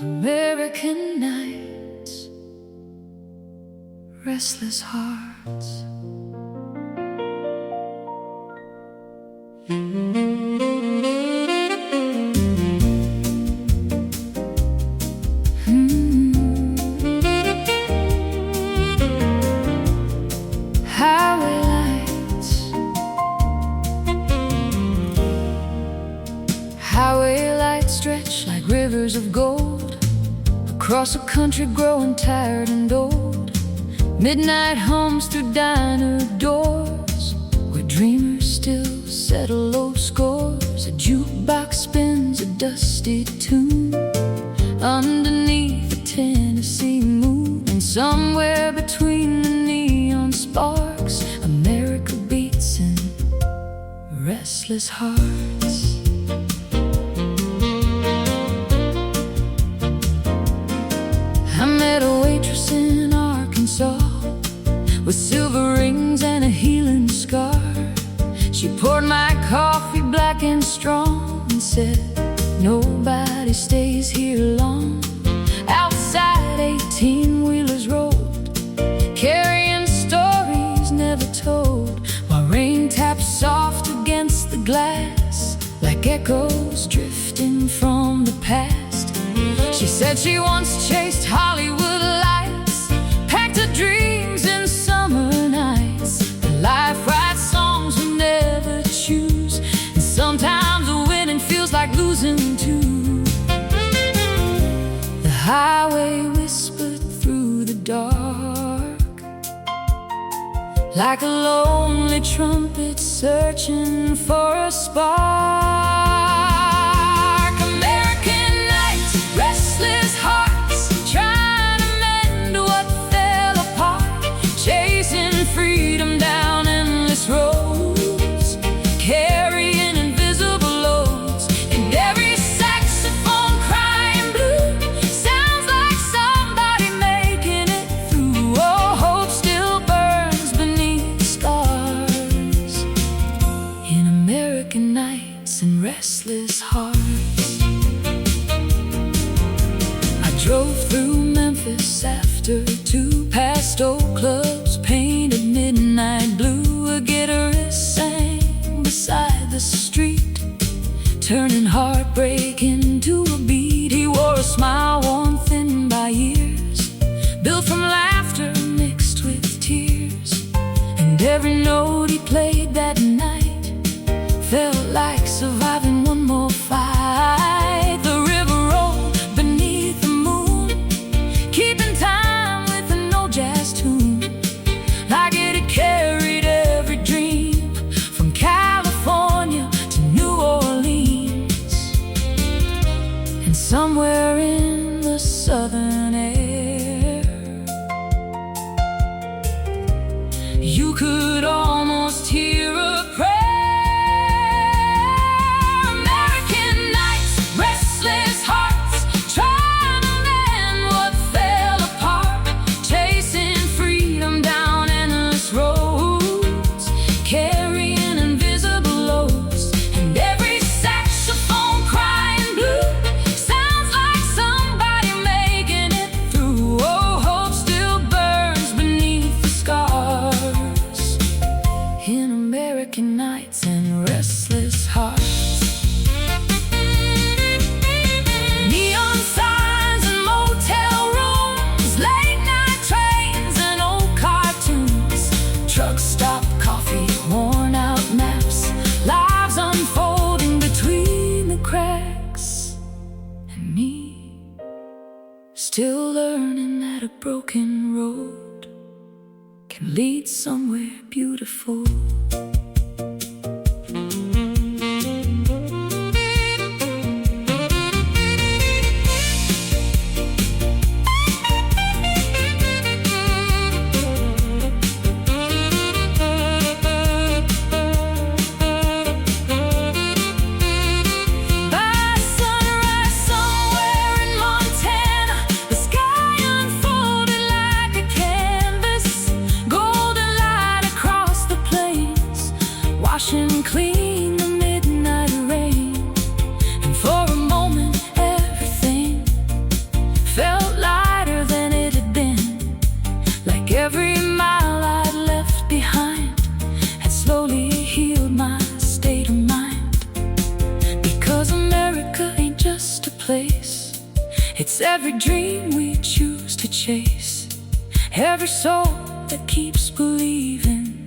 American nights, restless hearts. Highway lights, highway lights stretch like rivers of gold across a country growing tired and old. Midnight hums through diner doors where dreamers still settle low scores. A jukebox spins a dusty tune underneath the Tennessee moon, and somewhere between the neon sparks, America beats in restless hearts. I met a waitress in Arkansas with silver rings and a healing scar. She poured my coffee black and strong and said, nobody stays here long. Outside 18-wheelers rolled, carrying stories never told, while rain taps soft against the glass like echoes drifting from the past. She said she once chased Hollywood lights, packed her dreams in summer nights. And life writes songs we never choose, and sometimes winning feels like losing too. The highway whispered through the dark like a lonely trumpet searching for a spark. American nights, restless hearts, trying to mend what fell apart, chasing freedom down endless roads, carrying invisible loads, and every saxophone crying blue sounds like somebody making it through. Oh, hope still burns beneath the stars in American nights and restless hearts. I drove through Memphis after 2 pastel clubs painted midnight blue. A guitarist sang beside the street, turning heartbreak into a beat. He wore a smile worn thin by years, built from laughter mixed with tears. And every note he played that night felt like surviving one more fight. The river rolled beneath the moon, keeping time with an old jazz tune, like it had carried every dream from California to New Orleans. And somewhere in the southern air, you could almost hear a prayer. American nights, restless hearts, trying to mend what fell apart, chasing freedom down endless roads, carrying invisible loads, and every saxophone crying blue sounds like somebody making it through. Oh, hope still burns beneath the scars in American nights and restless hearts. Neon signs and motel rooms, late night trains and old cartoons, truck stop coffee, worn out maps, lives unfolding between the cracks, and me still learning that a broken road can lead somewhere beautiful. By sunrise somewhere in Montana, the sky unfolded like a canvas, golden light across the plains, washing clean the midnight rain. And for a slowly healed my state of mind. Because America ain't just a place, it's every dream we choose to chase, every soul that keeps believing,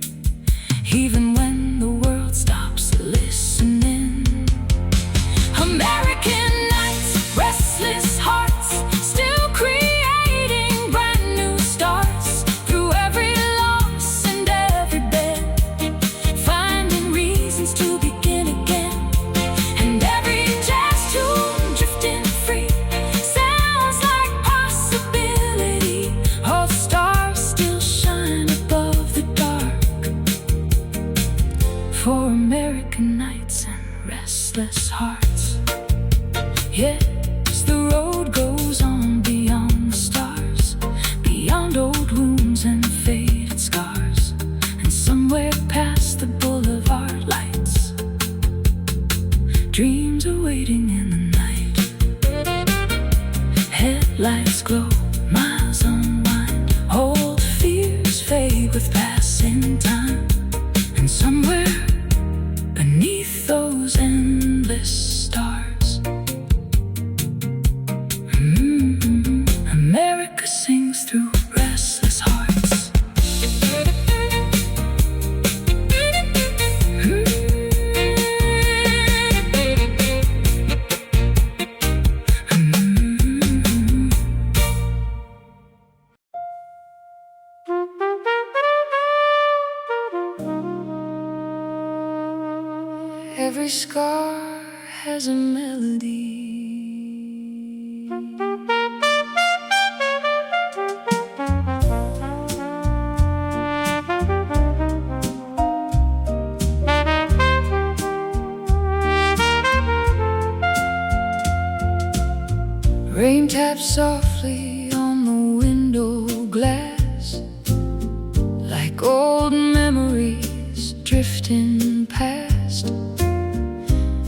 even when the world stops listening. American nights, restless hearts, still creating brand new starts. Through every loss and every bend, finding reasons to begin again. And every jazz tune drifting free sounds like possibility. All stars still shine above the dark. For American nights and restless hearts. Yes, the road goes on beyond the stars, beyond old wounds and faded scars, and somewhere past the boulevard lights, dreams are waiting in the night. Headlights glow, miles unwind, old fears fade with passing time, and somewhere beneath those endless stars, America sings through restless hearts. Every scar has a melody. Rain taps softly on the window glass, like old memories drifting past.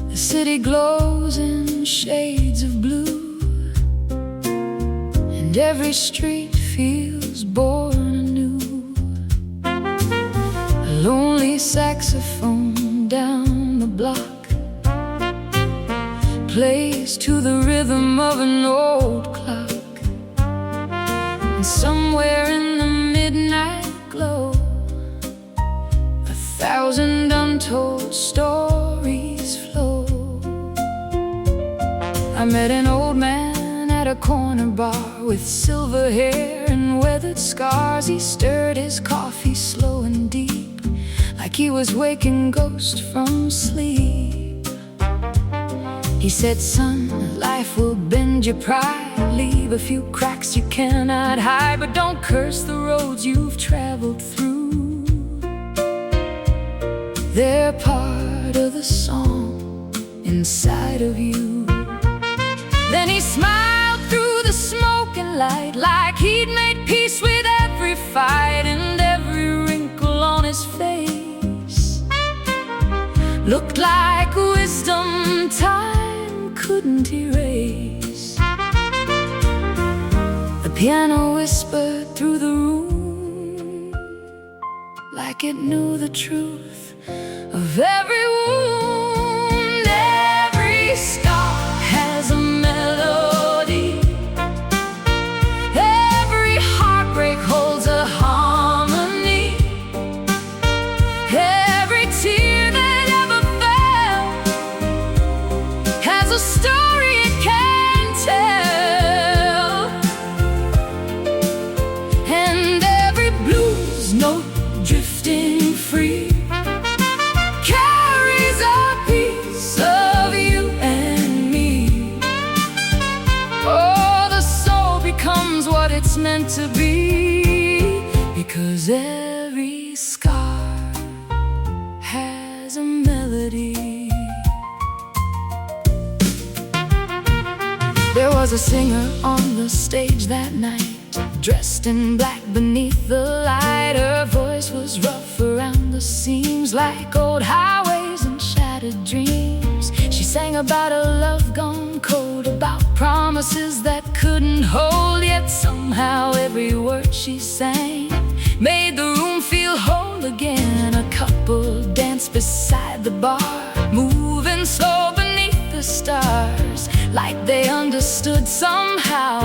The city glows in shades of blue, and every street feels born anew. A lonely saxophone down the block plays to the rhythm of an old clock, and somewhere in the midnight glow, 1,000 untold stories flow. I met an old man at a corner bar with silver hair and weathered scars. He stirred his coffee slow and deep, like he was waking ghosts from sleep. He said, son, life will bend your pride, leave a few cracks you cannot hide, but don't curse the roads you've traveled through. They're part of the song inside of you. Then he smiled through the smoke and light, like he'd made peace with every fight and every wrinkle on his face looked like wisdom time couldn't erase. The piano whispered through the room, like it knew the truth of every wound. Every scar has a melody, every heartbreak holds a harmony, every tear that ever fell has a story it can tell, and every blues note drifting free carries a piece of you and me. Oh, the soul becomes what it's meant to be, because every scar has a melody. There was a singer on the stage that night, dressed in black beneath the light. Her voice was rough around the seams, like old highways and shattered dreams. She sang about a love gone cold, about promises that couldn't hold. Yet somehow every word she sang made the room feel whole again. A couple danced place beside the bar, moving slow beneath the stars, like they understood somehow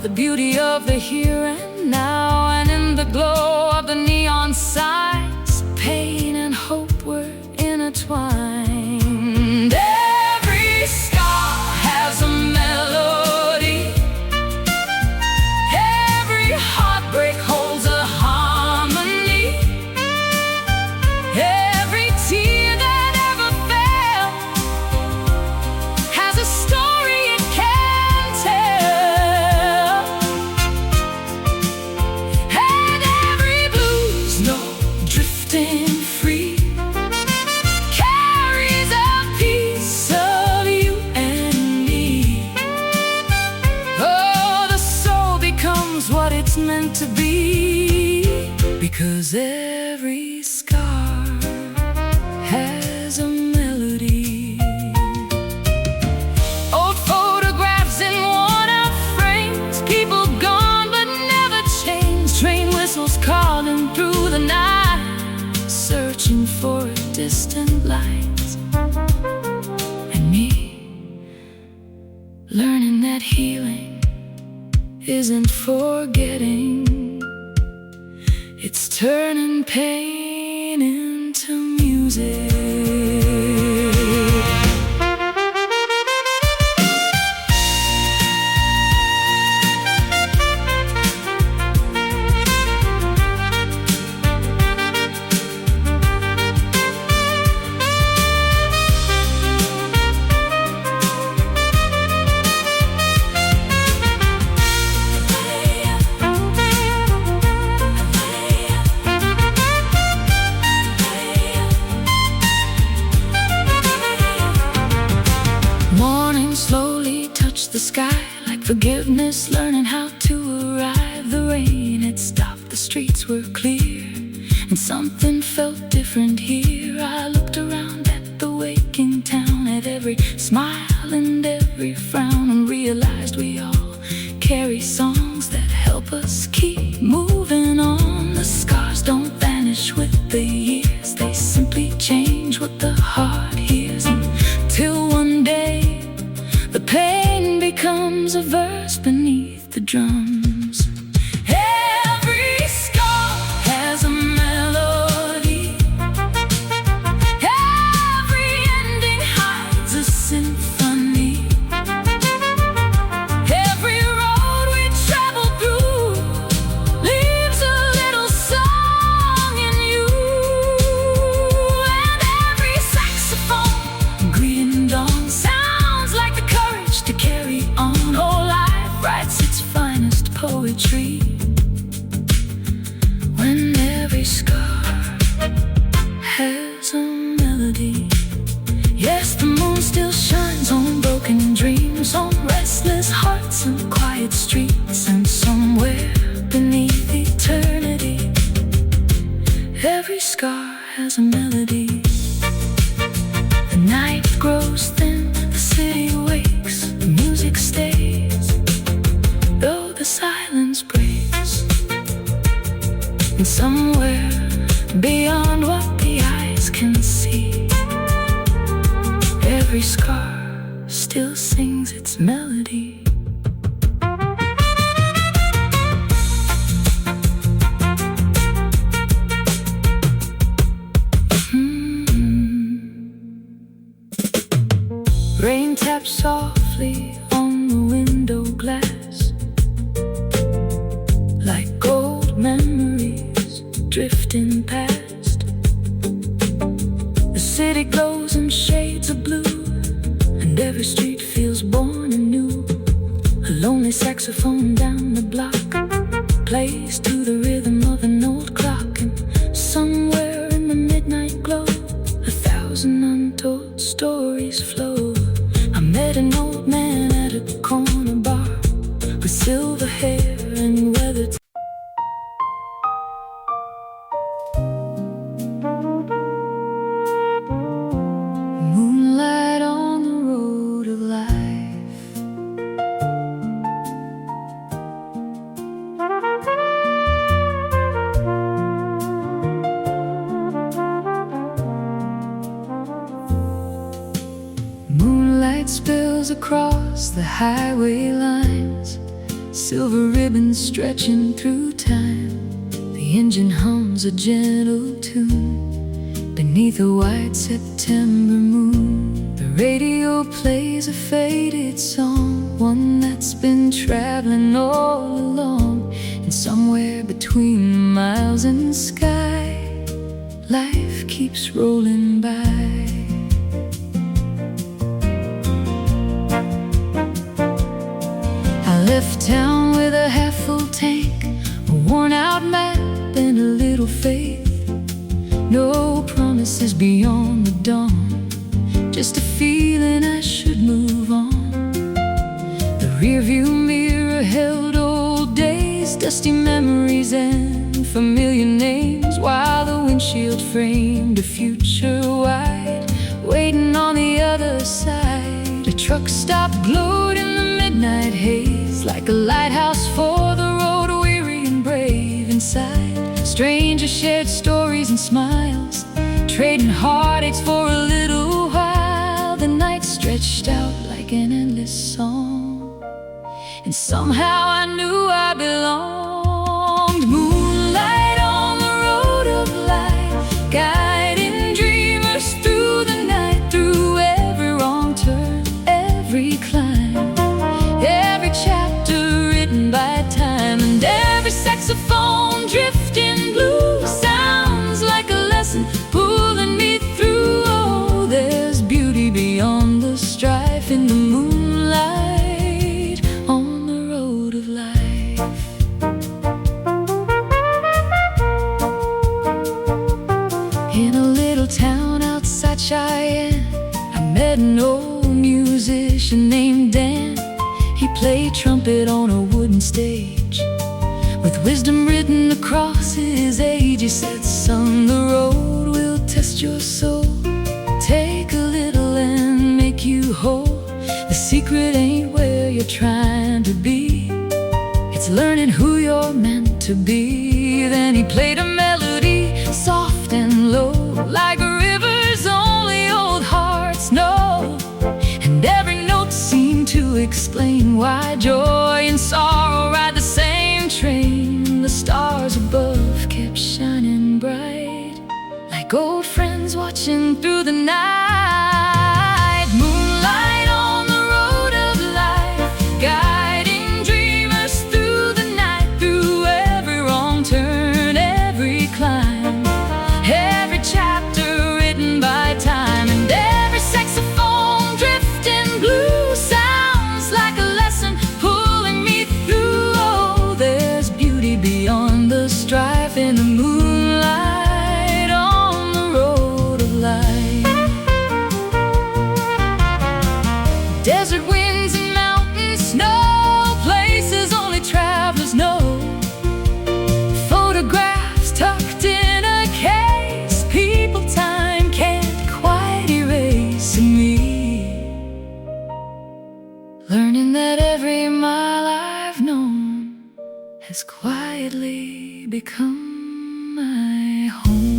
the beauty of the here and now. And in the glow of the neon signs, pain and hope were intertwined. Every scar has a melody, every heartbreak holds a harmony, every tear that ever fell has a story it can tell. And every blues note drifting free carries a piece of you and me. Oh, the soul becomes what it's meant to be, because every scar has a melody. Old photographs in worn-out frames, people gone but never changed, train whistles calling through the night, searching for a distant light. And me, learning that healing isn't forgetting, it's turning pain into music. Morning slowly touched the sky like forgiveness, learning how to arrive. The rain had stopped, the streets were clear, and something felt different here. I looked around at the waking town, at every smile and every frown, and realized we all carry songs that help us keep moving on. The scars don't vanish with the years, they simply change what the heart hears. Until one day the pain becomes a verse beneath the drums. Every scar has a melody, every ending hides a symphony, every road we travel through leaves a little song in you. And every saxophone greeting dawn sounds like the courage to carry on. Oh, life writes its finest poetry when every scar has a melody. Yes, the moon still shines on broken dreams, on restless hearts and quiet streets, and somewhere beneath eternity, every scar has a melody. The night grows thin, the city wakes, the music stays, though the silence breaks. And somewhere beyond what the eyes can see, every scar still sings its melody. Rain taps softly on the window glass, like gold memories drifting past. The city glows in shades of blue, and every street feels born anew. A lonely saxophone down the block plays to the rhythm of an old clock, and somewhere in the midnight glow, 1,000 untold stories flow. I met an old man at a corner bar with silver hair and weathered. Moonlight on the road of life, Moonlight spills across the highway lines, silver ribbons stretching through time. The engine hums a gentle tune beneath a white September moon. The radio plays a faded song, one that's been traveling all along. And somewhere between the miles and sky, life keeps rolling by. I left town with a half-full tank, a worn-out map and a little faith. No promises beyond the dawn, just a feeling I should move on. The rearview mirror held old days, dusty memories and familiar names, while the windshield framed a future wide, waiting on the other side. A truck stop glowed in the midnight haze, like a lighthouse for the road, weary and brave inside. Strangers shared stories and smiles, trading heartaches for a little while. The night stretched out like an endless song, and somehow I knew I belonged. Moonlight on the road of life, guiding dreamers through the night, through every wrong turn, every climb, every chapter written by time, and every saxophone drifting blue sounds like a lesson pulling me through. Oh, there's beauty beyond the strife in the moonlight on the road of life. In a little town outside Cheyenne, I met an old musician named Dan. He played trumpet on a wooden stage, with wisdom written across his age. He said, "Son, the road will test your soul, take a little and make you whole. The secret ain't where you're trying to be, it's learning who you're meant to be." Then he played a melody, soft and low, like rivers only old hearts know. And every note seemed to explain why joy and sorrow ride the same train. The stars above kept shining bright, like old friends watching through the night. Moonlight on the road of life, guiding dreamers through the night, through every wrong turn, every climb, every chapter written by time, and every saxophone drifting blue sounds like a lesson pulling me through. Oh, there's beauty beyond the strife in the moonlight on the road of life. Desert winds and mountain snow, places only travelers know. Photographs tucked in a case, people time can't quite erase me. Learning that every mile I've known has quietly become my home.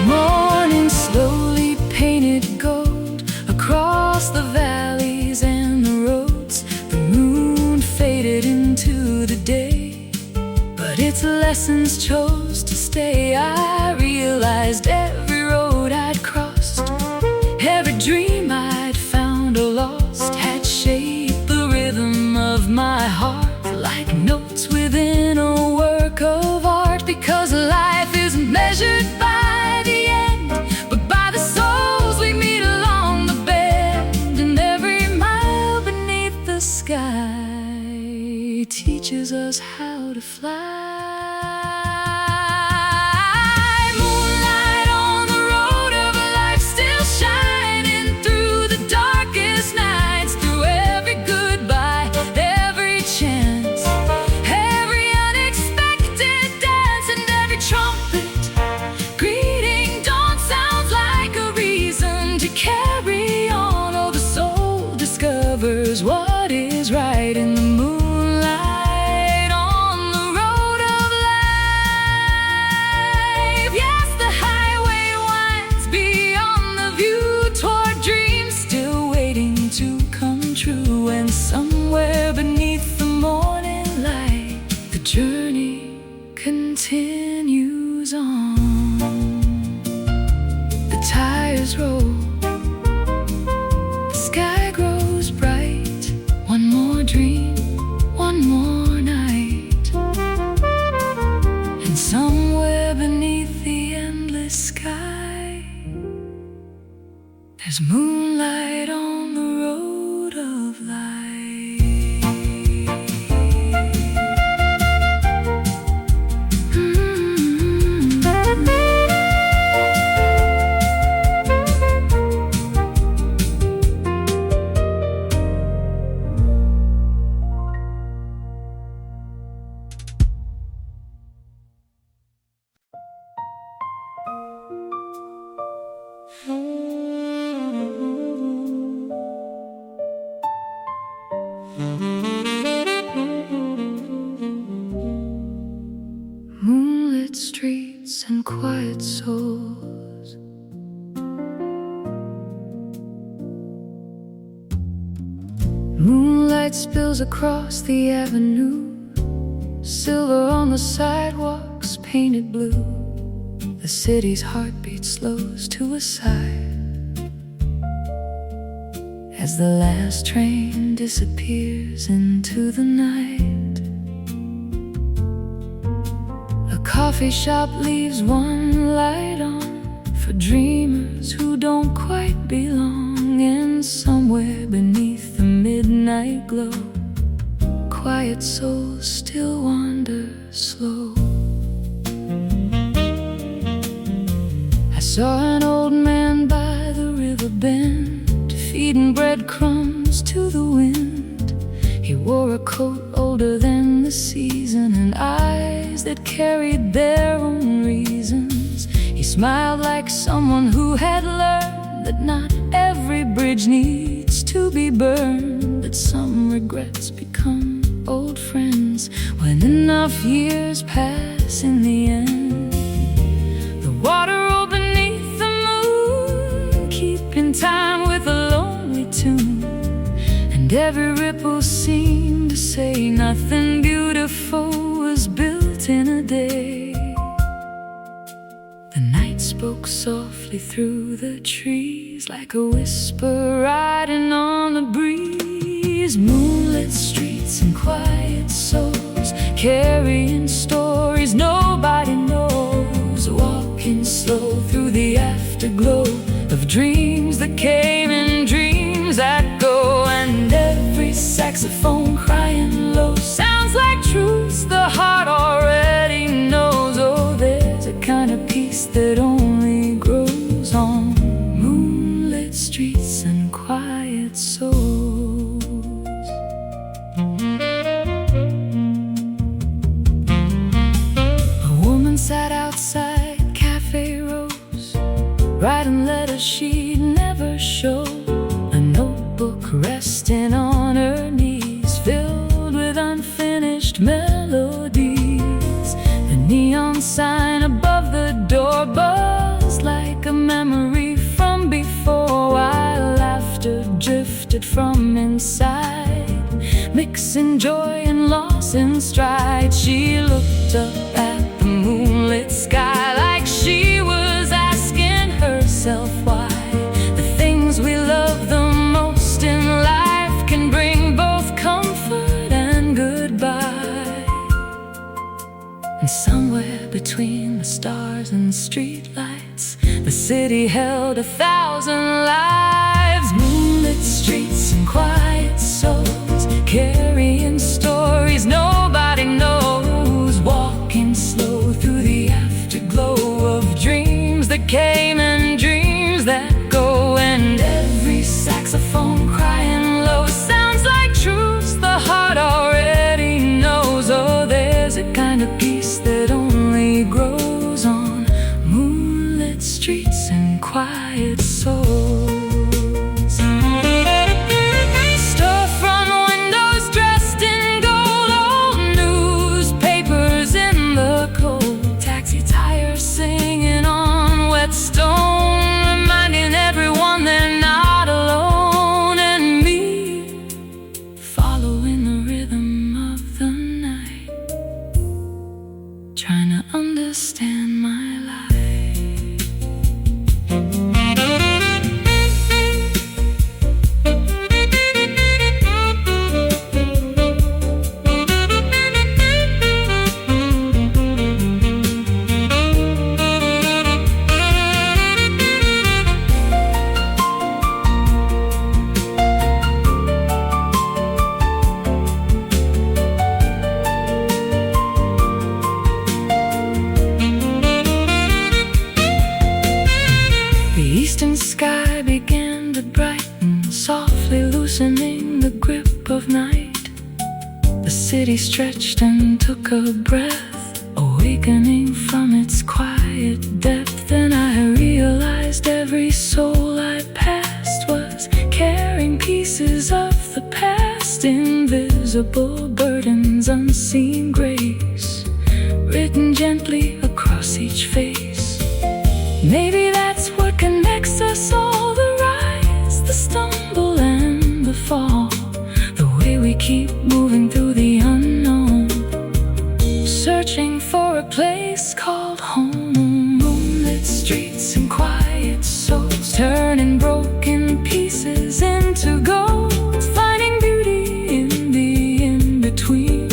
Morning slowly painted gold across the valleys and the roads. The moon faded into the day, but its lessons chose to stay. I realized every road I'd crossed, every dream I'd found or lost, had shaped the rhythm of my heart, like notes within a work of art. Because life isn't measured by the end, but by the souls we meet along the bend. And every mile beneath the sky teaches us how to fly. Moonlight on the road of life, still shining through the darkest nights, through every goodbye, every chance, every is right in the moonlight on the road of life. Yes, the highway winds beyond the view toward dreams still waiting to come true. And somewhere beneath the morning light, the journey continues on. The tires roll, the sky grows bright. One more dream, one more night. And somewhere beneath the endless sky, there's moonlight on the road of life. Moonlit streets and quiet souls, moonlight spills across the avenue, silver on the sidewalks painted blue. The city's heartbeat slows to a sigh as the last train disappears into the night. A coffee shop leaves one light on for dreamers who don't quite belong. And somewhere beneath the midnight glow, quiet souls still wander slow. I saw an old man by the river bend, feeding breadcrumbs to the wind. He wore a coat older than the season and eyes that carried their own reasons. He smiled like someone who had learned that not every bridge needs to be burned, that some regrets become old friends when enough years pass in the end. The water rolled beneath the moon, keeping time with a lonely tune, and every ripple seemed to say nothing beautiful was built in a day. The night spoke softly through the trees, like a whisper riding on the breeze. Moonlit streets and quiet souls, carrying stories nobody knows, walking slow through the afterglow of dreams that came and dreams that go. And every saxophone crying low sounds like truths the heart already knows. Oh, there's a kind of peace that only grows on moonlit streets and quiet souls. A woman sat outside Cafe Rose, writing letters she'd never show. A notebook resting on her knees, filled with unfinished melodies. The neon sign above the door buzzed like a memory from before, while laughter drifted from inside, mixing joy and loss in stride. She looked up at the moonlit sky like she was asking herself why the things we love the most in life can bring both comfort and goodbye. And somewhere between the stars and streetlights, the city held 1,000 lives. Moonlit streets and quiet souls, carrying stories nobody knows, walking slow through the afterglow of dreams that came and dreams that go. And every saxophone crying low sounds like truths the heart already knows. Oh, there's a kind of peace that only grows on moonlit streets and quiet souls. Storefront windows city stretched and took a breath, awakening from its quiet depth. And I realized every soul I passed was carrying pieces of the past, invisible burdens, unseen grace, written gently across each face. Maybe that's what connects us all, the rise, the stumble, and the fall, the way we keep moving through the unknown, searching for a place called home. Moonlit streets and quiet souls, turning broken pieces into gold, finding beauty in the in-between,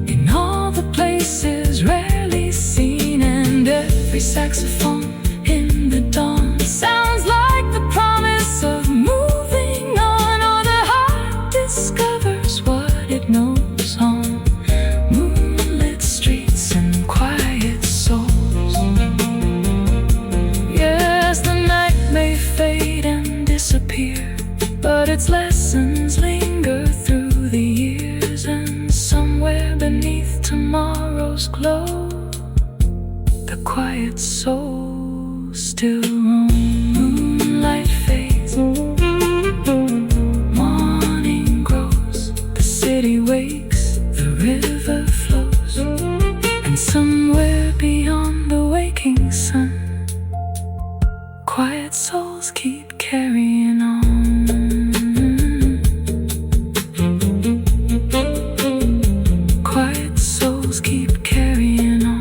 in all the places rarely seen. And every saxophone in the dawn sounds like the promise of moving on, or the heart discovers what it knows on moonlit streets and quiet souls. Yes, the night may fade and disappear, but its lessons linger through the years. And somewhere beneath tomorrow's glow, the quiet soul still roam. Moonlight fades, morning grows, the city wakes, the river flows, and somewhere beyond the waking sun, quiet souls keep carrying on. Quiet souls keep carrying on.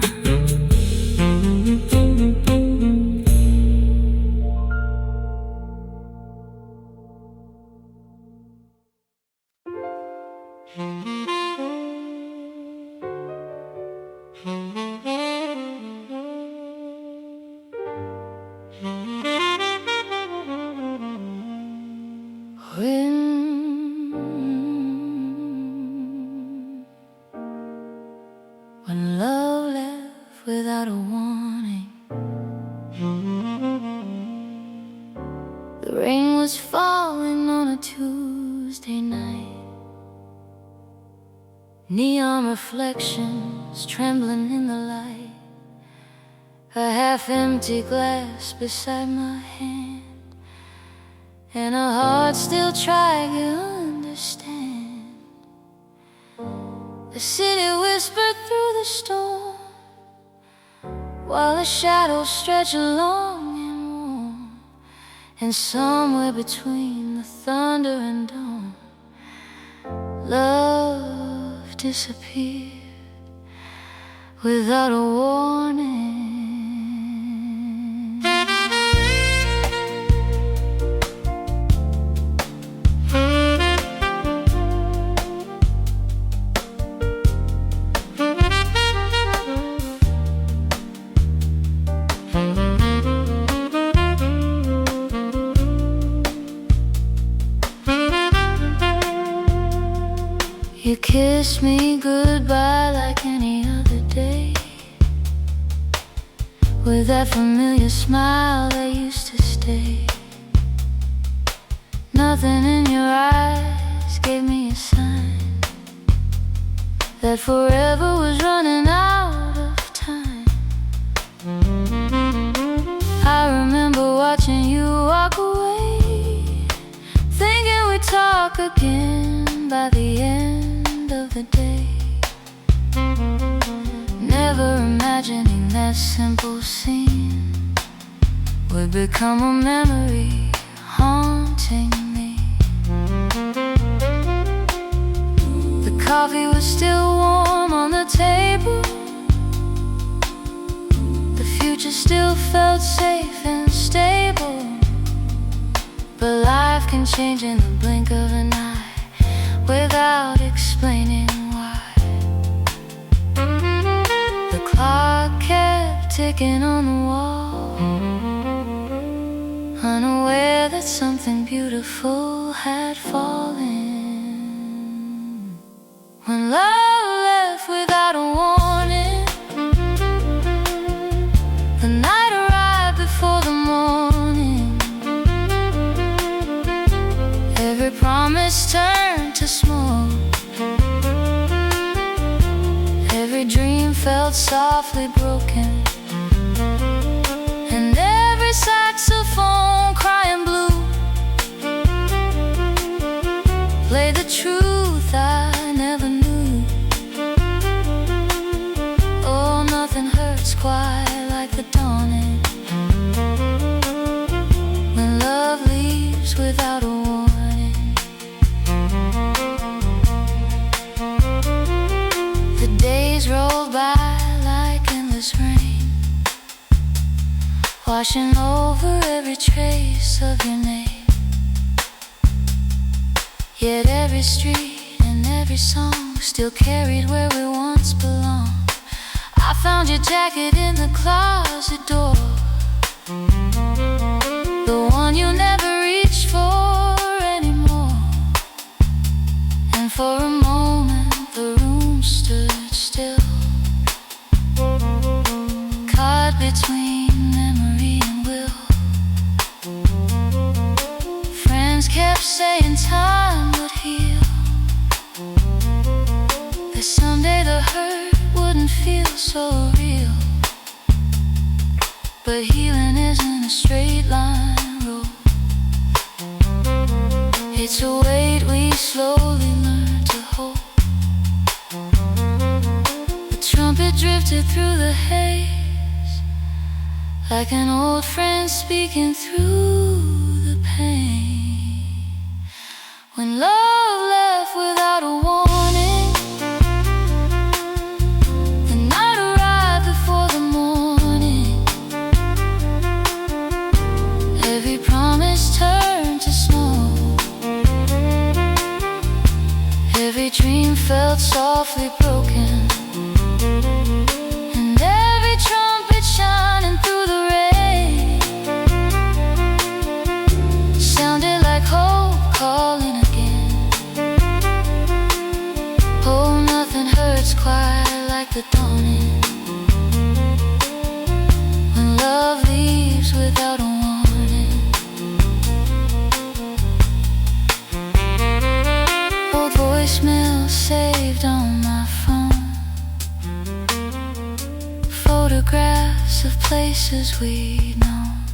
When love left without a warning, the rain was falling on a Tuesday night, neon reflections trembling in the light, a half-empty glass beside my hand, and a heart still trying to understand. The city whispered through the storm, while the shadows stretch long and warm, and somewhere between the thunder and dawn, love disappeared without a warning. You kissed me goodbye like any other day, with that familiar smile that used to stay. Nothing in your eyes gave me a sign that forever was running out of time. I remember watching you walk away, thinking we'd talk again by the end of the day, never imagining that simple scene would become a memory haunting me. The coffee was still warm on the table, the future still felt safe and stable, but life can change in the blink of an eye without explaining why. The clock kept ticking on the wall, unaware that something beautiful had fallen. When love left without a warning, the night arrived before the morning. Every promise turned to smoke, felt softly broken, and every saxophone crying blue played the truth I never knew. Oh, nothing hurts quite like the dawning, when love leaves without a warning. The days rolled by like endless rain, washing over every trace of your name. Yet every street and every song still carried where we once belonged. I found your jacket in the closet door, the one you never reached for anymore. And for a moment the room stood still, caught between memory and will. Friends kept saying time would heal, that someday the hurt wouldn't feel so real. But healing isn't a straight line road, it's a weight we slowly learn to hold. The trumpet drifted through the haze, like an old friend speaking through the pain. When love left without a warning, the night arrived before the morning. Every promise turned to snow, every dream felt softly broken, and every trumpet shining through the rain sounded like hope calling again. Oh, nothing hurts quite like the dawning, when love leaves without a warning. Old voicemail saved on my phone, photographs of places we'd known,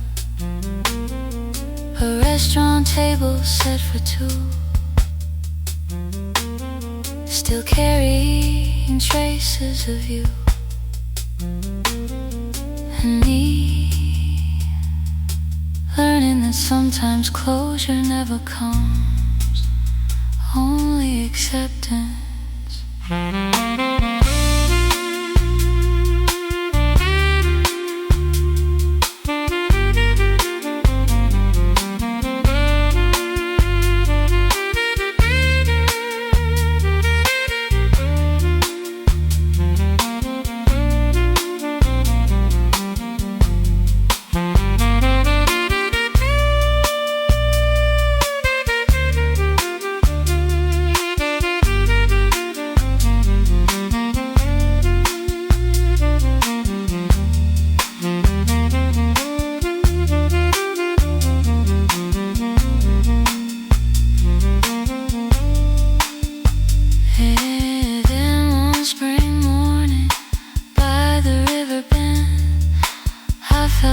a restaurant table set for two, still carrying traces of you and me, learning that sometimes closure never comes, only acceptance.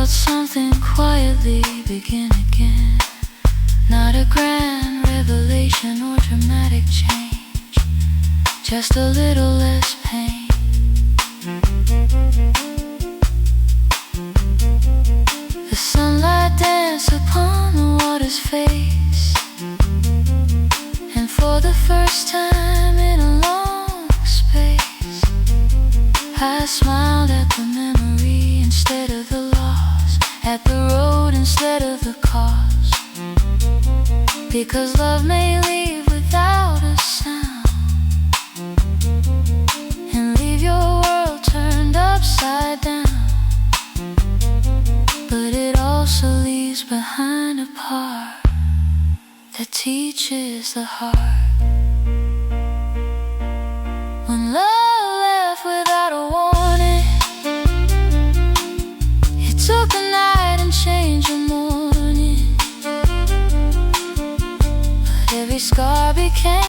Something quietly begin again, not a grand revelation or dramatic change, just a little less pain. The sunlight danced upon the water's face, and for the first time in a long space, I smiled at the memory instead of the loss, at the road instead of the cause. Because love may leave without a sound, and leave your world turned upside down, but it also leaves behind a part that teaches the heart. When love left without a warning, it took a night and changed the morning, but every scar became